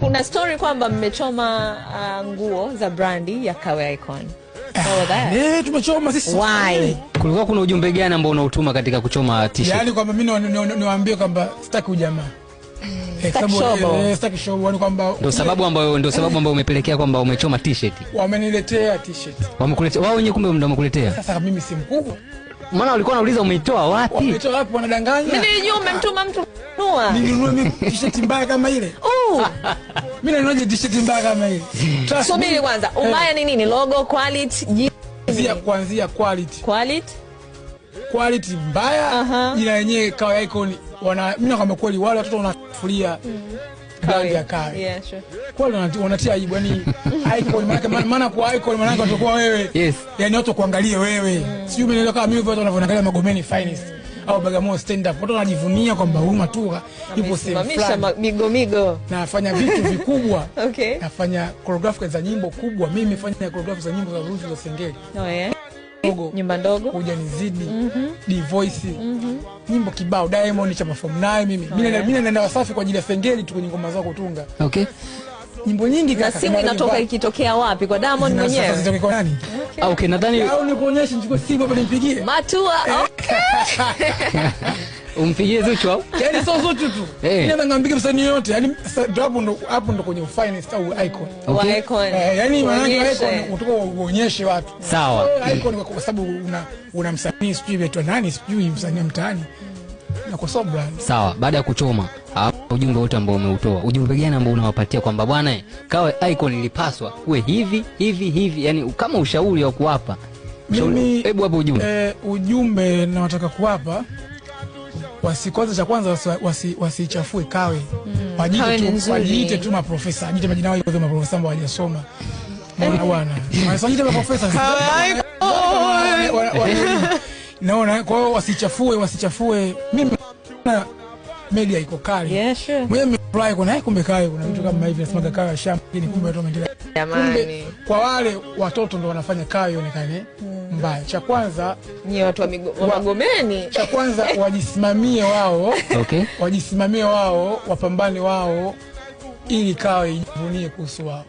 Kuna story kwamba mmechoma nguo za brandi ya Kawe Icon. Oh, that. Tumechoma sisi. Why? Kulikuwa kuna ujumbe gani ambao unautuma katika kuchoma t-shirt? Yaani kwamba mimi niwaambie kwamba sitaki ujamaa. Sitaki show wani kwamba ndio sababu ambayo umepelekea kwamba umechoma t-shirt. Wameniletea t-shirt. Wamekuletea wao wenyewe, kumbe ndio wamekuletea. Sasa mimi si mkubwa. Maana walikuwa wanauliza umeitoa wapi? Umeitoa wapi, wanadanganya. Mimi nilijua umemtuma mtu kununua. Nilinunua mimi t-shirt mbaya kama ile. Mimi ninunua t-shirt mbaya kama ile. Subiri kwanza. Ubaya ni nini? Logo, quality, kuanzia quality mbaya. Jina yenyewe Kawe Icon. Mimi nakwambia kweli wale watoto wanafuria brand ya Kawe. Yeah, sure. Kweli wanatia aibu, yani Icon maana kwa Icon maana utakuwa wewe. Yes. Yani watu kuangalia wewe. Sio mimi kama mimi watu wanavyoangalia Magomeni Finest au Bagamoyo stand up. Watu wanajivunia kwamba huyu Matura yupo sehemu fulani. Migo. Nafanya vitu vikubwa. Okay. Nafanya choreography za nyimbo kubwa. Mimi nimefanya choreography za nyimbo za Ruth za Sengeli. Oh yeah. Nyumba ndogo. Kuja nizidi. D Voice. Nyimbo kibao Diamond cha perform naye mimi. Mimi naenda Wasafi kwa ajili ya Sengeli tu kwenye ngoma zao kutunga. Okay. Nyimbo nyingi kaka. Na simu inatoka ikitokea wapi kwa Diamond mwenyewe? Sasa zitoke kwa nani? Okay, nadhani au nikuonyeshe nichukue simu hapa nimpigie. Matua. Okay. Umpigie Zuchu au? Yaani sio Zuchu tu. Mimi naangambikia msanii yote. Yaani hapo ndo kwenye finest au Icon. Okay. Icon. Yaani maana Icon utaka uonyeshe watu. Sawa. Icon kwa sababu una msanii sijui wetu nani sijui msanii mtaani. Na kwa sababu sawa, baada ya kuchoma ujumbe wote ambao umeutoa, ujumbe gani ambao unawapatia kwamba bwana Kawe Icon ilipaswa kuwe hivi, yani kama ushauri wa kuwapa? Hebu hapo ujumbe. Ujumbe nawataka kuwapa, wasikwaza cha kwanza wasichafue Kawe. Wajiite tu maprofesa, wajiite majina yao kama maprofesa ambao hawajasoma. Bwana. Wajiite maprofesa. Naona kwa hiyo wasichafue. Mimi na media iko kali. Yeah, sure. Mimi fly kuna kumbe Kawe kuna vitu kama hivi nasemaga Kawe shamba, lakini kumbe watu wameendelea. Jamani. Kwa wale watoto ndio wanafanya Kawe ionekane mbaya. Cha kwanza ni watu wa Magomeni. Cha kwanza wajisimamie wao. Okay. Wajisimamie wao, wapambane wao ili Kawe ijivunie kuhusu wao.